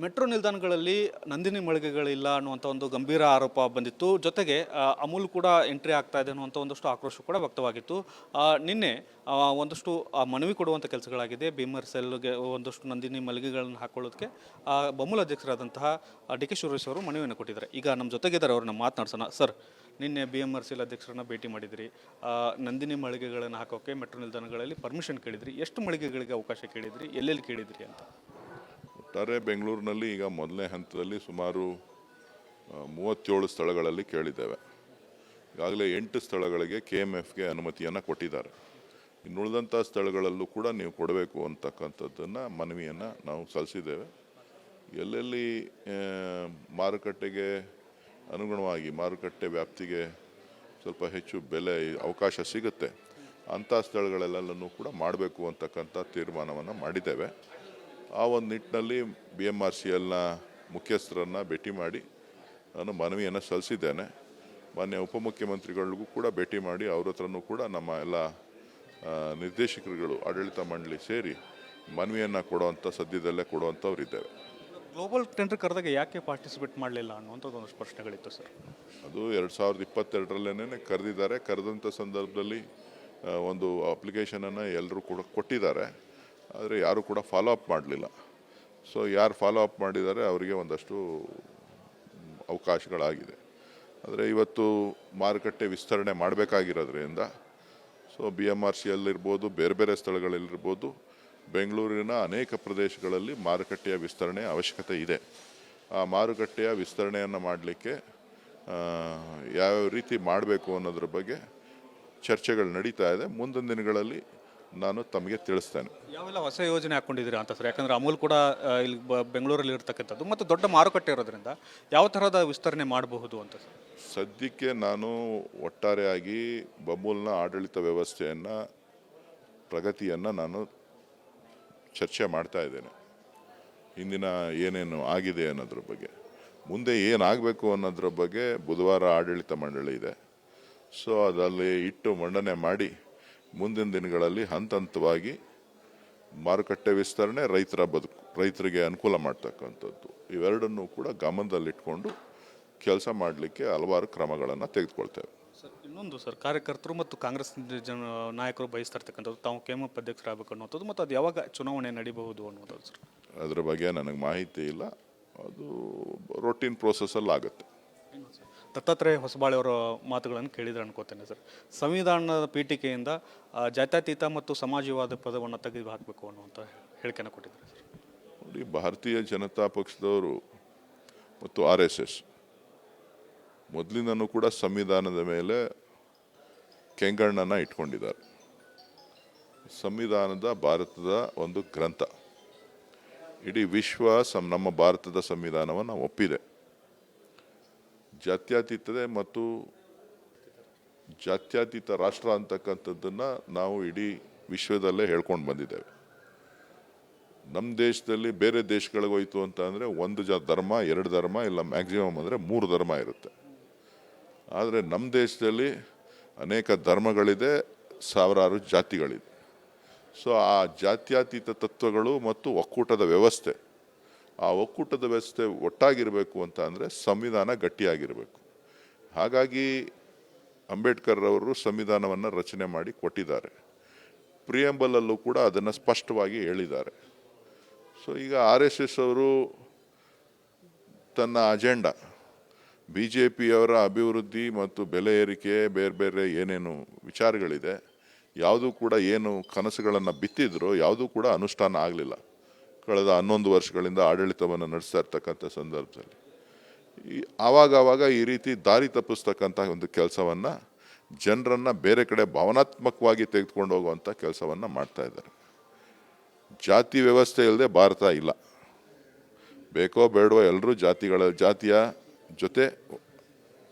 Metro ನಿಲ್ದಾಣಗಳಲ್ಲಿ ನಂದಿನಿ ಮಳಿಗೆಗಳಿಲ್ಲ ಅನ್ನುವಂಥ ಒಂದು ಗಂಭೀರ ಆರೋಪ ಬಂದಿತ್ತು. ಜೊತೆಗೆ ಅಮೂಲ್ ಕೂಡ ಎಂಟ್ರಿ ಆಗ್ತಾ ಇದೆ ಅನ್ನುವಂಥ ಒಂದಷ್ಟು ಆಕ್ರೋಶ ಕೂಡ ವ್ಯಕ್ತವಾಗಿತ್ತು. ನಿನ್ನೆ ಒಂದಷ್ಟು ಮನವಿ ಕೊಡುವಂಥ ಕೆಲಸಗಳಾಗಿದೆ. BMRCLಗೆ ಒಂದಷ್ಟು ನಂದಿನಿ ಮಳಿಗೆಗಳನ್ನು ಹಾಕೊಳ್ಳೋದಕ್ಕೆ ಬಮೂಲ್ ಅಧ್ಯಕ್ಷರಾದಂತಹ ಡಿ.ಕೆ. ಶಿವರುಸ್ ಅವರು ಮನವಿಯನ್ನು ಕೊಟ್ಟಿದ್ದಾರೆ. ಈಗ ನಮ್ಮ ಜೊತೆಗಿದ್ದಾರೆ, ಅವ್ರನ್ನ ಮಾತನಾಡ್ಸೋಣ. ಸರ್, ನಿನ್ನೆ BMRCL ಅಧ್ಯಕ್ಷರನ್ನ ಭೇಟಿ ಮಾಡಿದಿರಿ. ನಂದಿನಿ ಮಳಿಗೆಗಳನ್ನು ಹಾಕೋಕ್ಕೆ ಮೆಟ್ರೋ ನಿಲ್ದಾಣಗಳಲ್ಲಿ ಪರ್ಮಿಷನ್ ಕೇಳಿದ್ರಿ. ಎಷ್ಟು ಮಳಿಗೆಗಳಿಗೆ ಅವಕಾಶ ಕೇಳಿದ್ರಿ, ಎಲ್ಲೆಲ್ಲಿ ಕೇಳಿದ್ರಿ ಅಂತ? ಒಟ್ಟಾರೆ ಬೆಂಗಳೂರಿನಲ್ಲಿ ಈಗ ಮೊದಲನೇ ಹಂತದಲ್ಲಿ ಸುಮಾರು 37 ಸ್ಥಳಗಳಲ್ಲಿ ಕೇಳಿದ್ದೇವೆ. ಈಗಾಗಲೇ 8 ಸ್ಥಳಗಳಿಗೆ KMFಗೆ ಅನುಮತಿಯನ್ನು ಕೊಟ್ಟಿದ್ದಾರೆ. ಇನ್ನುಳಿದಂಥ ಸ್ಥಳಗಳಲ್ಲೂ ಕೂಡ ನೀವು ಕೊಡಬೇಕು ಅಂತಕ್ಕಂಥದ್ದನ್ನು ಮನವಿಯನ್ನು ನಾವು ಸಲ್ಲಿಸಿದ್ದೇವೆ. ಎಲ್ಲೆಲ್ಲಿ ಮಾರುಕಟ್ಟೆಗೆ ಅನುಗುಣವಾಗಿ ಮಾರುಕಟ್ಟೆ ವ್ಯಾಪ್ತಿಗೆ ಸ್ವಲ್ಪ ಹೆಚ್ಚು ಬೆಲೆ ಅವಕಾಶ ಸಿಗುತ್ತೆ ಅಂಥ ಸ್ಥಳಗಳೆಲ್ಲನೂ ಕೂಡ ಮಾಡಬೇಕು ಅಂತಕ್ಕಂಥ ತೀರ್ಮಾನವನ್ನು ಮಾಡಿದ್ದೇವೆ. ಆ ಒಂದು ನಿಟ್ಟಿನಲ್ಲಿ BMRCLನ ಮುಖ್ಯಸ್ಥರನ್ನು ಭೇಟಿ ಮಾಡಿ ನಾನು ಮನವಿಯನ್ನು ಸಲ್ಲಿಸಿದ್ದೇನೆ. ಮಾನ್ಯ ಉಪಮುಖ್ಯಮಂತ್ರಿಗಳಿಗೂ ಕೂಡ ಭೇಟಿ ಮಾಡಿ ಅವ್ರ ಹತ್ರನೂ ಕೂಡ ನಮ್ಮ ಎಲ್ಲ ನಿರ್ದೇಶಕರುಗಳು ಆಡಳಿತ ಮಂಡಳಿ ಸೇರಿ ಮನವಿಯನ್ನು ಸದ್ಯದಲ್ಲೇ ಕೊಡುವಂಥವ್ರಿದ್ದೇವೆ. ಗ್ಲೋಬಲ್ ಟೆಂಡರ್ ಕರೆದಾಗ ಯಾಕೆ ಪಾರ್ಟಿಸಿಪೇಟ್ ಮಾಡಲಿಲ್ಲ ಅನ್ನುವಂಥದ್ದು ಒಂದಷ್ಟು ಪ್ರಶ್ನೆಗಳಿತ್ತು ಸರ್. ಅದು 2022ರಲ್ಲೇ ಕರೆದಿದ್ದಾರೆ. ಕರೆದಂಥ ಸಂದರ್ಭದಲ್ಲಿ ಒಂದು ಅಪ್ಲಿಕೇಶನನ್ನು ಎಲ್ಲರೂ ಕೂಡ ಕೊಟ್ಟಿದ್ದಾರೆ. ಆದರೆ ಯಾರೂ ಕೂಡ ಫಾಲೋ ಅಪ್ ಮಾಡಲಿಲ್ಲ. ಸೊ ಯಾರು ಫಾಲೋ ಅಪ್ ಮಾಡಿದ್ದಾರೆ ಅವರಿಗೆ ಒಂದಷ್ಟು ಅವಕಾಶಗಳಾಗಿದೆ. ಆದರೆ ಇವತ್ತು ಮಾರುಕಟ್ಟೆ ವಿಸ್ತರಣೆ ಮಾಡಬೇಕಾಗಿರೋದ್ರಿಂದ ಸೊ BMRCL ಇರ್ಬೋದು, ಬೇರೆ ಬೇರೆ ಸ್ಥಳಗಳಲ್ಲಿರ್ಬೋದು, ಬೆಂಗಳೂರಿನ ಅನೇಕ ಪ್ರದೇಶಗಳಲ್ಲಿ ಮಾರುಕಟ್ಟೆಯ ವಿಸ್ತರಣೆ ಅವಶ್ಯಕತೆ ಇದೆ. ಆ ಮಾರುಕಟ್ಟೆಯ ವಿಸ್ತರಣೆಯನ್ನು ಮಾಡಲಿಕ್ಕೆ ಯಾವ್ಯಾವ ರೀತಿ ಮಾಡಬೇಕು ಅನ್ನೋದ್ರ ಬಗ್ಗೆ ಚರ್ಚೆಗಳು ನಡೀತಾ ಇದೆ. ಮುಂದಿನ ದಿನಗಳಲ್ಲಿ ನಾನು ತಮಗೆ ತಿಳಿಸ್ತೇನೆ. ಯಾವೆಲ್ಲ ಹೊಸ ಯೋಜನೆ ಹಾಕ್ಕೊಂಡಿದ್ದೀರಾ ಅಂತ ಸರ್? ಯಾಕಂದರೆ ಅಮೂಲ್ ಕೂಡ ಇಲ್ಲಿ ಬೆಂಗಳೂರಲ್ಲಿ ಇರ್ತಕ್ಕಂಥದ್ದು ಮತ್ತು ದೊಡ್ಡ ಮಾರುಕಟ್ಟೆ ಇರೋದ್ರಿಂದ ಯಾವ ಥರದ ವಿಸ್ತರಣೆ ಮಾಡಬಹುದು ಅಂತ ಸರ್? ಸದ್ಯಕ್ಕೆ ನಾನು ಒಟ್ಟಾರೆಯಾಗಿ ಅಮೂಲ್ನ ಆಡಳಿತ ವ್ಯವಸ್ಥೆಯನ್ನು ಪ್ರಗತಿಯನ್ನು ನಾನು ಚರ್ಚೆ ಮಾಡ್ತಾ ಇದ್ದೇನೆ. ಹಿಂದಿನ ಏನೇನು ಆಗಿದೆ ಅನ್ನೋದ್ರ ಬಗ್ಗೆ, ಮುಂದೆ ಏನಾಗಬೇಕು ಅನ್ನೋದ್ರ ಬಗ್ಗೆ ಬುಧವಾರ ಆಡಳಿತ ಮಂಡಳಿ ಇದೆ. ಸೊ ಅದರಲ್ಲಿ ಇಟ್ಟು ಮಂಡನೆ ಮಾಡಿ ಮುಂದಿನ ದಿನಗಳಲ್ಲಿ ಹಂತ ಹಂತವಾಗಿ ಮಾರುಕಟ್ಟೆ ವಿಸ್ತರಣೆ, ರೈತರಿಗೆ ಅನುಕೂಲ ಮಾಡ್ತಕ್ಕಂಥದ್ದು, ಇವೆರಡನ್ನೂ ಕೂಡ ಗಮನದಲ್ಲಿಟ್ಕೊಂಡು ಕೆಲಸ ಮಾಡಲಿಕ್ಕೆ ಹಲವಾರು ಕ್ರಮಗಳನ್ನು ತೆಗೆದುಕೊಳ್ತೇವೆ. ಸರ್, ಇನ್ನೊಂದು ಸರ್, ಕಾರ್ಯಕರ್ತರು ಮತ್ತು ಕಾಂಗ್ರೆಸ್ ನಾಯಕರು ಬಯಸ್ತಾ ಇರ್ತಕ್ಕಂಥದ್ದು ತಾವು KMF ಅಧ್ಯಕ್ಷರಾಗಬೇಕು ಅನ್ನೋದು, ಮತ್ತು ಅದು ಯಾವಾಗ ಚುನಾವಣೆ ನಡೀಬಹುದು ಅನ್ನೋದು ಸರ್? ಅದರ ಬಗ್ಗೆ ನನಗೆ ಮಾಹಿತಿ ಇಲ್ಲ. ಅದು ರೊಟೀನ್ ಪ್ರೋಸೆಸ್ಸಲ್ಲಿ ಆಗುತ್ತೆ. ದತ್ತಾತ್ರೇಯ ಹೊಸಬಾಳೆ ಅವರ ಮಾತುಗಳನ್ನು ಕೇಳಿದ್ರೆ ಅನ್ಕೋತೇನೆ ಸರ್. ಸಂವಿಧಾನದ ಪೀಠಿಕೆಯಿಂದ ಜಾತ್ಯತೀತ ಮತ್ತು ಸಮಾಜವಾದ ಪದವನ್ನು ತೆಗೆದು ಹಾಕಬೇಕು ಅನ್ನುವಂಥ ಹೇಳಿಕೆಯನ್ನು ಕೊಟ್ಟಿದ್ದಾರೆ ಸರ್. ನೋಡಿ, ಭಾರತೀಯ ಜನತಾ ಪಕ್ಷದವರು ಮತ್ತು RSS ಮೊದಲಿನೂ ಕೂಡ ಸಂವಿಧಾನದ ಮೇಲೆ ಕೆಂಗಣ್ಣನ್ನು ಇಟ್ಕೊಂಡಿದ್ದಾರೆ. ಸಂವಿಧಾನದ ಭಾರತದ ಒಂದು ಗ್ರಂಥ. ಇಡೀ ವಿಶ್ವ ನಮ್ಮ ಭಾರತದ ಸಂವಿಧಾನವನ್ನು ಒಪ್ಪಿದೆ. ಜಾತ್ಯತೀತತೆ ಮತ್ತು ಜಾತ್ಯತೀತ ರಾಷ್ಟ್ರ ಅಂತಕ್ಕಂಥದ್ದನ್ನು ನಾವು ಇಡೀ ವಿಶ್ವದಲ್ಲೇ ಹೇಳ್ಕೊಂಡು ಬಂದಿದ್ದೇವೆ. ನಮ್ಮ ದೇಶದಲ್ಲಿ ಬೇರೆ ದೇಶಗಳಿಗೆ ಹೋಯ್ತು ಅಂತ ಅಂದರೆ ಒಂದು ಧರ್ಮ, 2 ಧರ್ಮ, ಇಲ್ಲ ಮ್ಯಾಕ್ಸಿಮಮ್ ಅಂದರೆ 3 ಧರ್ಮ ಇರುತ್ತೆ. ಆದರೆ ನಮ್ಮ ದೇಶದಲ್ಲಿ ಅನೇಕ ಧರ್ಮಗಳಿದೆ, ಸಾವಿರಾರು ಜಾತಿಗಳಿದೆ. ಸೊ ಆ ಜಾತ್ಯತೀತ ತತ್ವಗಳು ಮತ್ತು ಒಕ್ಕೂಟದ ವ್ಯವಸ್ಥೆ, ಆ ಒಕ್ಕೂಟದ ವ್ಯವಸ್ಥೆ ಒಟ್ಟಾಗಿರಬೇಕು ಅಂತ ಅಂದರೆ ಸಂವಿಧಾನ ಗಟ್ಟಿಯಾಗಿರಬೇಕು. ಹಾಗಾಗಿ ಅಂಬೇಡ್ಕರ್ ಅವರು ಸಂವಿಧಾನವನ್ನು ರಚನೆ ಮಾಡಿ ಕೊಟ್ಟಿದ್ದಾರೆ. ಪ್ರಿಯಂಬಲಲ್ಲೂ ಕೂಡ ಅದನ್ನು ಸ್ಪಷ್ಟವಾಗಿ ಹೇಳಿದ್ದಾರೆ. ಸೊ ಈಗ RSS ಅವರು ತನ್ನ ಅಜೆಂಡಾ BJPಯವರ ಅಭಿವೃದ್ಧಿ ಮತ್ತು ಬೆಲೆ ಏರಿಕೆ, ಬೇರೆ ಬೇರೆ ಏನೇನು ವಿಚಾರಗಳಿದೆ, ಯಾವುದೂ ಕೂಡ ಏನು ಕನಸುಗಳನ್ನು ಬಿತ್ತಿದ್ರೋ ಯಾವುದೂ ಕೂಡ ಅನುಷ್ಠಾನ ಆಗಲಿಲ್ಲ. ಕಳೆದ 11 ವರ್ಷಗಳಿಂದ ಆಡಳಿತವನ್ನು ನಡೆಸ್ತಾ ಇರ್ತಕ್ಕಂಥ ಸಂದರ್ಭದಲ್ಲಿ ಆವಾಗ ಈ ರೀತಿ ದಾರಿ ತಪ್ಪಿಸ್ತಕ್ಕಂಥ ಒಂದು ಕೆಲಸವನ್ನು, ಜನರನ್ನು ಬೇರೆ ಕಡೆ ಭಾವನಾತ್ಮಕವಾಗಿ ತೆಗೆದುಕೊಂಡು ಹೋಗುವಂಥ ಕೆಲಸವನ್ನು ಮಾಡ್ತಾ ಇದ್ದಾರೆ. ಜಾತಿ ವ್ಯವಸ್ಥೆ ಇಲ್ಲದೆ ಭಾರತ ಇಲ್ಲ. ಬೇಕೋ ಬೇಡವೋ ಎಲ್ಲರೂ ಜಾತಿಯ ಜೊತೆ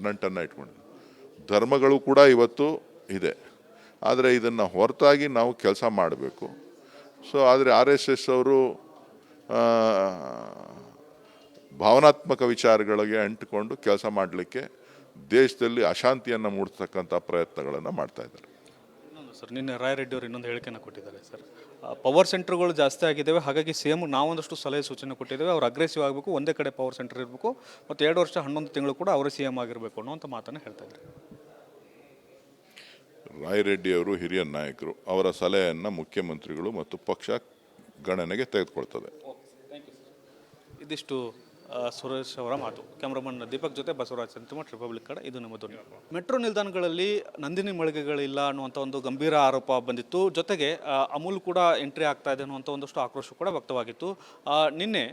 ನಂಟನ್ನು ಇಟ್ಕೊಂಡು, ಧರ್ಮಗಳು ಕೂಡ ಇವತ್ತು ಇದೆ. ಆದರೆ ಇದನ್ನು ಹೊರತಾಗಿ ನಾವು ಕೆಲಸ ಮಾಡಬೇಕು. ಸೊ ಆದರೆ RSS ಅವರು ಭಾವನಾತ್ಮಕ ವಿಚಾರಗಳಿಗೆ ಅಂಟಿಕೊಂಡು ಕೆಲಸ ಮಾಡಲಿಕ್ಕೆ ದೇಶದಲ್ಲಿ ಅಶಾಂತಿಯನ್ನು ಮೂಡಿಸ್ತಕ್ಕಂಥ ಪ್ರಯತ್ನಗಳನ್ನು ಮಾಡ್ತಾ ಇದ್ದಾರೆ. ಸರ್, ನಿನ್ನೆ ರಾಯರೆಡ್ಡಿ ಅವರು ಇನ್ನೊಂದು ಹೇಳಿಕೆಯನ್ನು ಕೊಟ್ಟಿದ್ದಾರೆ ಸರ್. ಪವರ್ ಸೆಂಟರ್ಗಳು ಜಾಸ್ತಿ ಆಗಿದ್ದಾವೆ, ಹಾಗಾಗಿ ಸೇಮ್ ನಾವೊಂದಷ್ಟು ಸಲಹೆ ಸೂಚನೆ ಕೊಟ್ಟಿದ್ದೇವೆ. ಅವ್ರು ಅಗ್ರೆಸಿವ್ ಆಗಬೇಕು, ಒಂದೇ ಕಡೆ ಪವರ್ ಸೆಂಟರ್ ಇರಬೇಕು ಮತ್ತು 2 ವರ್ಷ 11 ತಿಂಗಳು ಕೂಡ ಅವರೇ CM ಆಗಿರಬೇಕು ಅನ್ನೋಂಥ ಮಾತನ್ನು ಹೇಳ್ತಾ ಇದ್ದಾರೆ. ರಾಯರೆಡ್ಡಿ ಅವರು ಹಿರಿಯ ನಾಯಕರು, ಅವರ ಸಲಹೆಯನ್ನು ಮುಖ್ಯಮಂತ್ರಿಗಳು ಮತ್ತು ಪಕ್ಷ ಗಣನೆಗೆ ತೆಗೆದುಕೊಳ್ತದೆ. ಇದಿಷ್ಟು ಸುರೇಶ್ ಅವರ ಮಾತು. ಕ್ಯಾಮ್ರಾಮನ್ ದೀಪಕ್ ಜೊತೆ ಬಸವರಾಜ್ ಸಂತಿಮಠ್, ರಿಪಬ್ಲಿಕ್ ಕನ್ನಡ, ಇದು ನಮ್ಮ ಧ್ವನಿ. ಮೆಟ್ರೋ ನಿಲ್ದಾಣಗಳಲ್ಲಿ ನಂದಿನಿ ಮಳಿಗೆಗಳಿಲ್ಲ ಅನ್ನುವಂಥ ಒಂದು ಗಂಭೀರ ಆರೋಪ ಬಂದಿತ್ತು. ಜೊತೆಗೆ ಅಮೂಲ್ ಕೂಡ ಎಂಟ್ರಿ ಆಗ್ತಾ ಇದೆ ಅನ್ನುವಂಥ ಒಂದಷ್ಟು ಆಕ್ರೋಶ ಕೂಡ ವ್ಯಕ್ತವಾಗಿತ್ತು. ನಿನ್ನೆ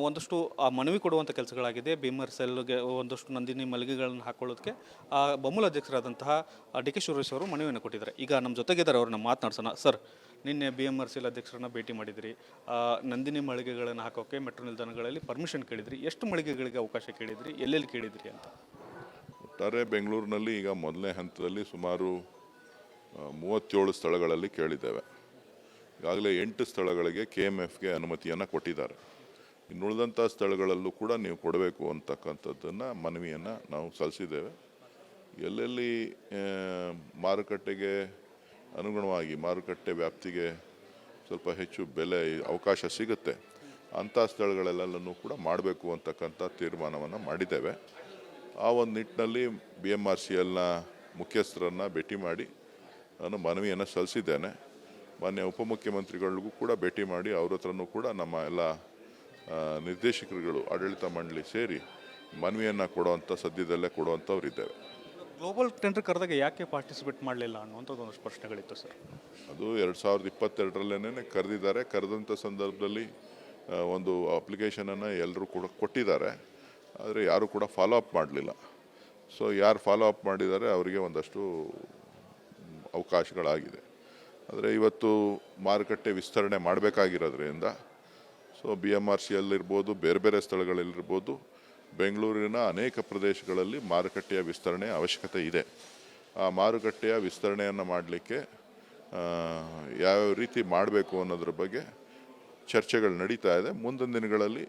ಒಂದಷ್ಟು ಮನವಿ ಕೊಡುವಂಥ ಕೆಲಸಗಳಾಗಿದೆ. BMRCLಗೆ ಒಂದಷ್ಟು ನಂದಿನಿ ಮಳಿಗೆಗಳನ್ನು ಹಾಕೊಳ್ಳೋದಕ್ಕೆ ಬಮೂಲ್ ಅಧ್ಯಕ್ಷರಾದಂತಹ DK ಸುರೇಶ್ ಅವರು ಮನವಿಯನ್ನು ಕೊಟ್ಟಿದ್ದಾರೆ. ಈಗ ನಮ್ಮ ಜೊತೆಗಿದ್ದಾರೆ, ಅವ್ರನ್ನ ಮಾತನಾಡ್ಸೋಣ. ಸರ್, ನಿನ್ನೆ BMRCL ಅಧ್ಯಕ್ಷರನ್ನ ಭೇಟಿ ಮಾಡಿದಿರಿ. ನಂದಿನಿ ಮಳಿಗೆಗಳನ್ನು ಹಾಕೋಕ್ಕೆ ಮೆಟ್ರೋ ನಿಲ್ದಾಣಗಳಲ್ಲಿ ಪರ್ಮಿಷನ್ ಕೇಳಿದ್ರಿ. ಎಷ್ಟು ಮಳಿಗೆಗಳಿಗೆ ಅವಕಾಶ ಕೇಳಿದ್ರಿ, ಎಲ್ಲೆಲ್ಲಿ ಕೇಳಿದ್ರಿ ಅಂತ? ಒಟ್ಟಾರೆ ಬೆಂಗಳೂರಿನಲ್ಲಿ ಈಗ ಮೊದಲನೇ ಹಂತದಲ್ಲಿ ಸುಮಾರು 37 ಸ್ಥಳಗಳಲ್ಲಿ ಕೇಳಿದ್ದೇವೆ. ಈಗಾಗಲೇ 8 ಸ್ಥಳಗಳಿಗೆ KMFಗೆ ಅನುಮತಿಯನ್ನು ಕೊಟ್ಟಿದ್ದಾರೆ. ಇನ್ನುಳಿದಂಥ ಸ್ಥಳಗಳಲ್ಲೂ ಕೂಡ ನೀವು ಕೊಡಬೇಕು ಅಂತಕ್ಕಂಥದ್ದನ್ನು ಮನವಿಯನ್ನು ನಾವು ಸಲ್ಲಿಸಿದ್ದೇವೆ. ಎಲ್ಲೆಲ್ಲಿ ಮಾರುಕಟ್ಟೆಗೆ ಅನುಗುಣವಾಗಿ ಮಾರುಕಟ್ಟೆ ವ್ಯಾಪ್ತಿಗೆ ಸ್ವಲ್ಪ ಹೆಚ್ಚು ಬೆಲೆ ಅವಕಾಶ ಸಿಗುತ್ತೆ ಅಂಥ ಸ್ಥಳಗಳೆಲ್ಲನೂ ಕೂಡ ಮಾಡಬೇಕು ಅಂತಕ್ಕಂಥ ತೀರ್ಮಾನವನ್ನು ಮಾಡಿದ್ದೇವೆ. ಆ ಒಂದು ನಿಟ್ಟಿನಲ್ಲಿ BMRCLನ ಮುಖ್ಯಸ್ಥರನ್ನು ಭೇಟಿ ಮಾಡಿ ನಾನು ಮನವಿಯನ್ನು ಸಲ್ಲಿಸಿದ್ದೇನೆ. ಮಾನ್ಯ ಉಪಮುಖ್ಯಮಂತ್ರಿಗಳಿಗೂ ಕೂಡ ಭೇಟಿ ಮಾಡಿ ಅವ್ರ ಹತ್ರನೂ ಕೂಡ ನಮ್ಮ ಎಲ್ಲ ನಿರ್ದೇಶಕರುಗಳು ಆಡಳಿತ ಮಂಡಳಿ ಸೇರಿ ಮನವಿಯನ್ನು ಕೊಡುವಂಥ ಸದ್ಯದಲ್ಲೇ ಕೊಡುವಂಥವ್ರಿದ್ದೇವೆ. ಗ್ಲೋಬಲ್ ಟೆಂಡರ್ ಕರೆದಾಗ ಯಾಕೆ ಪಾರ್ಟಿಸಿಪೇಟ್ ಮಾಡಲಿಲ್ಲ ಅನ್ನುವಂಥದ್ದು ಒಂದಷ್ಟು ಪ್ರಶ್ನೆಗಳಿತ್ತು ಸರ್. ಅದು 2022ರಲ್ಲೇ ಕರೆದಿದ್ದಾರೆ. ಕರೆದಂಥ ಸಂದರ್ಭದಲ್ಲಿ ಒಂದು ಅಪ್ಲಿಕೇಶನನ್ನು ಎಲ್ಲರೂ ಕೂಡ ಕೊಟ್ಟಿದ್ದಾರೆ, ಆದರೆ ಯಾರೂ ಕೂಡ ಫಾಲೋ ಅಪ್ ಮಾಡಲಿಲ್ಲ. ಸೊ ಯಾರು ಫಾಲೋ ಅಪ್ ಮಾಡಿದ್ದಾರೆ ಅವರಿಗೆ ಒಂದಷ್ಟು ಅವಕಾಶಗಳಾಗಿದೆ. ಆದರೆ ಇವತ್ತು ಮಾರುಕಟ್ಟೆ ವಿಸ್ತರಣೆ ಮಾಡಬೇಕಾಗಿರೋದ್ರಿಂದ ಸೊ BMRCL ಇರ್ಬೋದು, ಬೇರೆ ಬೇರೆ ಸ್ಥಳಗಳಲ್ಲಿರ್ಬೋದು, ಬೆಂಗಳೂರಿನ ಅನೇಕ ಪ್ರದೇಶಗಳಲ್ಲಿ ಮಾರುಕಟ್ಟೆಯ ವಿಸ್ತರಣೆಯ ಅವಶ್ಯಕತೆ ಇದೆ. ಆ ಮಾರುಕಟ್ಟೆಯ ವಿಸ್ತರಣೆಯನ್ನು ಮಾಡಲಿಕ್ಕೆ ಯಾವ್ಯಾವ ರೀತಿ ಮಾಡಬೇಕು ಅನ್ನೋದ್ರ ಬಗ್ಗೆ ಚರ್ಚೆಗಳು ನಡೀತಾ ಇದೆ. ಮುಂದಿನ ದಿನಗಳಲ್ಲಿ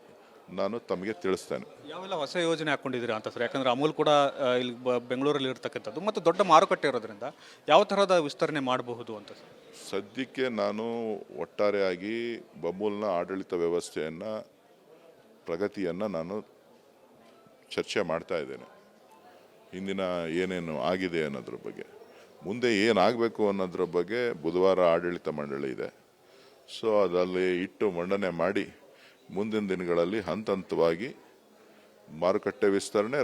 ನಾನು ತಮಗೆ ತಿಳಿಸ್ತೇನೆ. ಯಾವೆಲ್ಲ ಹೊಸ ಯೋಜನೆ ಹಾಕ್ಕೊಂಡಿದ್ದೀರಾ ಅಂತ ಸರ್? ಯಾಕಂದರೆ ಅಮೂಲ್ ಕೂಡ ಇಲ್ಲಿ ಬೆಂಗಳೂರಲ್ಲಿ ಇರ್ತಕ್ಕಂಥದ್ದು ಮತ್ತು ದೊಡ್ಡ ಮಾರುಕಟ್ಟೆ ಇರೋದ್ರಿಂದ ಯಾವ ಥರದ ವಿಸ್ತರಣೆ ಮಾಡಬಹುದು ಅಂತ ಸರ್? ಸದ್ಯಕ್ಕೆ ನಾನು ಒಟ್ಟಾರೆಯಾಗಿ ಅಮೂಲ್ನ ಆಡಳಿತ ವ್ಯವಸ್ಥೆಯನ್ನು ಪ್ರಗತಿಯನ್ನು ನಾನು ಚರ್ಚೆ ಮಾಡ್ತಾ ಇದ್ದೇನೆ. ಇಂದಿನ ಏನೇನು ಆಗಿದೆ ಅನ್ನೋದ್ರ ಬಗ್ಗೆ, ಮುಂದೆ ಏನಾಗಬೇಕು ಅನ್ನೋದ್ರ ಬಗ್ಗೆ ಬುಧವಾರ ಆಡಳಿತ ಮಂಡಳಿ ಇದೆ. ಸೊ ಅದರಲ್ಲಿ ಇಟ್ಟು ಮಂಡನೆ ಮಾಡಿ ಮುಂದಿನ ದಿನಗಳಲ್ಲಿ ಹಂತವಾಗಿ ಮಾರುಕಟ್ಟೆ ವಿಸ್ತರಣೆ,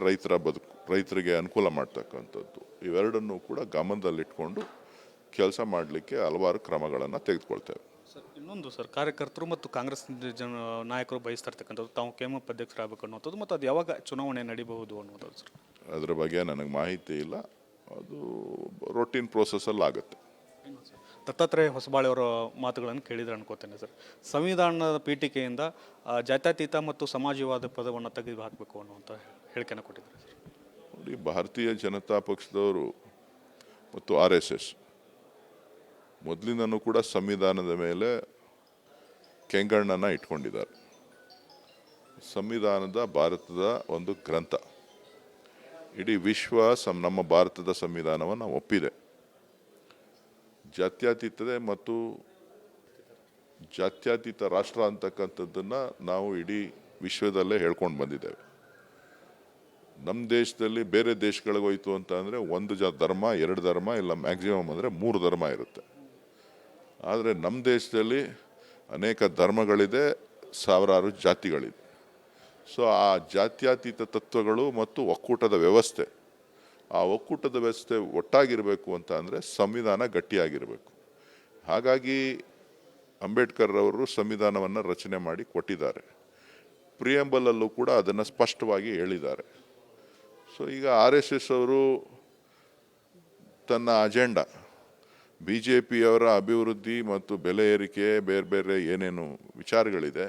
ರೈತರಿಗೆ ಅನುಕೂಲ ಮಾಡ್ತಕ್ಕಂಥದ್ದು, ಇವೆರಡನ್ನೂ ಕೂಡ ಗಮನದಲ್ಲಿಟ್ಕೊಂಡು ಕೆಲಸ ಮಾಡಲಿಕ್ಕೆ ಹಲವಾರು ಕ್ರಮಗಳನ್ನು ತೆಗೆದುಕೊಳ್ತೇವೆ. ಸರ್, ಇನ್ನೊಂದು ಸರ್, ಕಾರ್ಯಕರ್ತರು ಮತ್ತು ಕಾಂಗ್ರೆಸ್ ನಾಯಕರು ಬಯಸ್ತಾ ಇರ್ತಕ್ಕಂಥದ್ದು ತಾವು KMF ಅಧ್ಯಕ್ಷರಾಗಬೇಕು ಅನ್ನೋದು, ಮತ್ತು ಅದು ಯಾವಾಗ ಚುನಾವಣೆ ನಡೀಬಹುದು ಅನ್ನೋದು ಸರ್? ಅದರ ಬಗ್ಗೆ ನನಗೆ ಮಾಹಿತಿ ಇಲ್ಲ. ಅದು ರೊಟೀನ್ ಪ್ರೋಸೆಸ್ಸಲ್ಲಿ ಆಗುತ್ತೆ. ದತ್ತಾತ್ರೇಯ ಹೊಸಬಾಳೆ ಅವರ ಮಾತುಗಳನ್ನು ಕೇಳಿದ್ರೆ ಅನ್ಕೋತೇನೆ ಸರ್. ಸಂವಿಧಾನದ ಪೀಠಿಕೆಯಿಂದ ಜಾತ್ಯತೀತ ಮತ್ತು ಸಮಾಜವಾದ ಪದವನ್ನು ತೆಗೆದು ಹಾಕಬೇಕು ಅನ್ನುವಂಥ ಹೇಳಿಕೆಯನ್ನು ಕೊಟ್ಟಿದ್ದಾರೆ ಸರ್. ನೋಡಿ, ಭಾರತೀಯ ಜನತಾ ಪಕ್ಷದವರು ಮತ್ತು RSS ಮೊದಲಿನೂ ಕೂಡ ಸಂವಿಧಾನದ ಮೇಲೆ ಕೆಂಗಣ್ಣನ್ನು ಇಟ್ಕೊಂಡಿದ್ದಾರೆ. ಸಂವಿಧಾನದ ಭಾರತದ ಒಂದು ಗ್ರಂಥ. ಇಡೀ ವಿಶ್ವ ನಮ್ಮ ಭಾರತದ ಸಂವಿಧಾನವನ್ನು ಒಪ್ಪಿದೆ. ಜಾತ್ಯತೀತ ರಾಷ್ಟ್ರ ಅಂತಕ್ಕಂಥದ್ದನ್ನು ನಾವು ಇಡೀ ವಿಶ್ವದಲ್ಲೇ ಹೇಳ್ಕೊಂಡು ಬಂದಿದ್ದೇವೆ. ನಮ್ಮ ದೇಶದಲ್ಲಿ ಬೇರೆ ದೇಶಗಳಿಗೆ ಹೋಯ್ತು ಅಂತ ಅಂದರೆ ಒಂದು ಧರ್ಮ, 2 ಧರ್ಮ, ಇಲ್ಲ ಮ್ಯಾಕ್ಸಿಮಮ್ ಅಂದರೆ 3 ಧರ್ಮ ಇರುತ್ತೆ. ಆದರೆ ನಮ್ಮ ದೇಶದಲ್ಲಿ ಅನೇಕ ಧರ್ಮಗಳಿದೆ, ಸಾವಿರಾರು ಜಾತಿಗಳಿದೆ. ಸೊ ಆ ಜಾತ್ಯತೀತ ತತ್ವಗಳು ಮತ್ತು ಒಕ್ಕೂಟದ ವ್ಯವಸ್ಥೆ, ಆ ಒಕ್ಕೂಟದ ವ್ಯವಸ್ಥೆ ಒಟ್ಟಾಗಿರಬೇಕು ಅಂತ ಅಂದರೆ ಸಂವಿಧಾನ ಗಟ್ಟಿಯಾಗಿರಬೇಕು. ಹಾಗಾಗಿ ಅಂಬೇಡ್ಕರ್ ಅವರು ಸಂವಿಧಾನವನ್ನು ರಚನೆ ಮಾಡಿ ಕೊಟ್ಟಿದ್ದಾರೆ. ಪ್ರಿಯಂಬಲಲ್ಲೂ ಕೂಡ ಅದನ್ನು ಸ್ಪಷ್ಟವಾಗಿ ಹೇಳಿದ್ದಾರೆ. ಸೊ ಈಗ RSS ಅವರು ತನ್ನ ಅಜೆಂಡಾ BJPಯವರ ಅಭಿವೃದ್ಧಿ ಮತ್ತು ಬೆಲೆ ಏರಿಕೆ, ಬೇರೆ ಬೇರೆ ಏನೇನು ವಿಚಾರಗಳಿದೆ,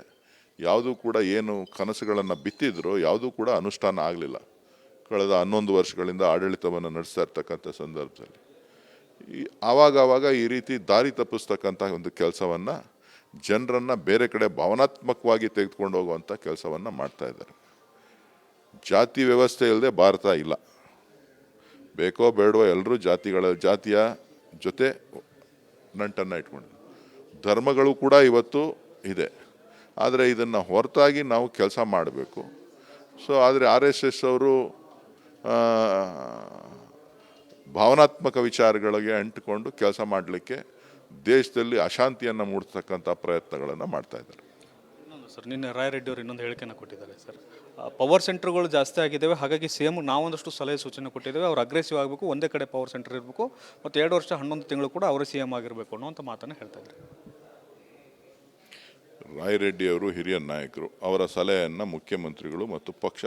ಯಾವುದೂ ಕೂಡ ಏನು ಕನಸುಗಳನ್ನು ಬಿತ್ತಿದ್ರೋ ಯಾವುದೂ ಕೂಡ ಅನುಷ್ಠಾನ ಆಗಲಿಲ್ಲ. ಕಳೆದ 11 ವರ್ಷಗಳಿಂದ ಆಡಳಿತವನ್ನು ನಡೆಸ್ತಾ ಇರ್ತಕ್ಕಂಥ ಸಂದರ್ಭದಲ್ಲಿ ಆವಾಗ ಈ ರೀತಿ ದಾರಿ ತಪ್ಪಿಸ್ತಕ್ಕಂಥ ಒಂದು ಕೆಲಸವನ್ನು, ಜನರನ್ನು ಬೇರೆ ಕಡೆ ಭಾವನಾತ್ಮಕವಾಗಿ ತೆಗೆದುಕೊಂಡು ಹೋಗುವಂಥ ಕೆಲಸವನ್ನು ಮಾಡ್ತಾ ಇದ್ದಾರೆ. ಜಾತಿ ವ್ಯವಸ್ಥೆ ಇಲ್ಲದೆ ಭಾರತ ಇಲ್ಲ. ಬೇಕೋ ಬೇಡವೋ ಎಲ್ಲರೂ ಜಾತಿಯ ಜೊತೆ ನಂಟನ್ನು ಇಟ್ಕೊಂಡು ಧರ್ಮಗಳು ಕೂಡ ಇವತ್ತು ಇದೆ. ಆದರೆ ಇದನ್ನು ಹೊರತಾಗಿ ನಾವು ಕೆಲಸ ಮಾಡಬೇಕು. ಸೊ ಆದರೆ RSS ಅವರು ಭಾವನಾತ್ಮಕ ವಿಚಾರಗಳಿಗೆ ಅಂಟಿಕೊಂಡು ಕೆಲಸ ಮಾಡಲಿಕ್ಕೆ ದೇಶದಲ್ಲಿ ಅಶಾಂತಿಯನ್ನು ಮೂಡಿಸ್ತಕ್ಕಂಥ ಪ್ರಯತ್ನಗಳನ್ನು ಮಾಡ್ತಾ ಇದ್ದಾರೆ. ಇನ್ನೊಂದು ಸರ್, ನಿನ್ನೆ ರಾಯರೆಡ್ಡಿ ಅವರು ಇನ್ನೊಂದು ಹೇಳಿಕೆಯನ್ನು ಕೊಟ್ಟಿದ್ದಾರೆ ಸರ್. ಪವರ್ ಸೆಂಟರ್ಗಳು ಜಾಸ್ತಿ ಆಗಿದ್ದಾವೆ, ಹಾಗಾಗಿ CM ನಾವೊಂದಷ್ಟು ಸಲಹೆ ಸೂಚನೆ ಕೊಟ್ಟಿದ್ದೇವೆ, ಅವ್ರು ಅಗ್ರೆಸಿವ್ ಆಗಬೇಕು, ಒಂದೇ ಕಡೆ ಪವರ್ ಸೆಂಟರ್ ಇರಬೇಕು ಮತ್ತು 2 ವರ್ಷ 11 ತಿಂಗಳು ಕೂಡ ಅವರೇ CM ಆಗಿರಬೇಕು ಅನ್ನುವಂಥ ಮಾತನ್ನು ಹೇಳ್ತಾ ಇದ್ದಾರೆ. ರಾಯರೆಡ್ಡಿ ಅವರು ಹಿರಿಯ ನಾಯಕರು, ಅವರ ಸಲಹೆಯನ್ನು ಮುಖ್ಯಮಂತ್ರಿಗಳು ಮತ್ತು ಪಕ್ಷ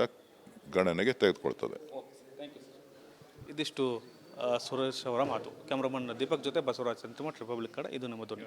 ಗಣನೆಗೆ ತೆಗೆದುಕೊಳ್ತದೆ. ಇದಿಷ್ಟು ಸುರೇಶ್ ಅವರ ಮಾತು. ಕ್ಯಾಮ್ರಾಮನ್ ದೀಪಕ್ ಜೊತೆ ಬಸವರಾಜ್ ಸಂತಿಮಠ್, ರಿಪಬ್ಲಿಕ್ ಕಡೆ. ಇದು ನಮ್ಮ ಧ್ವನಿ.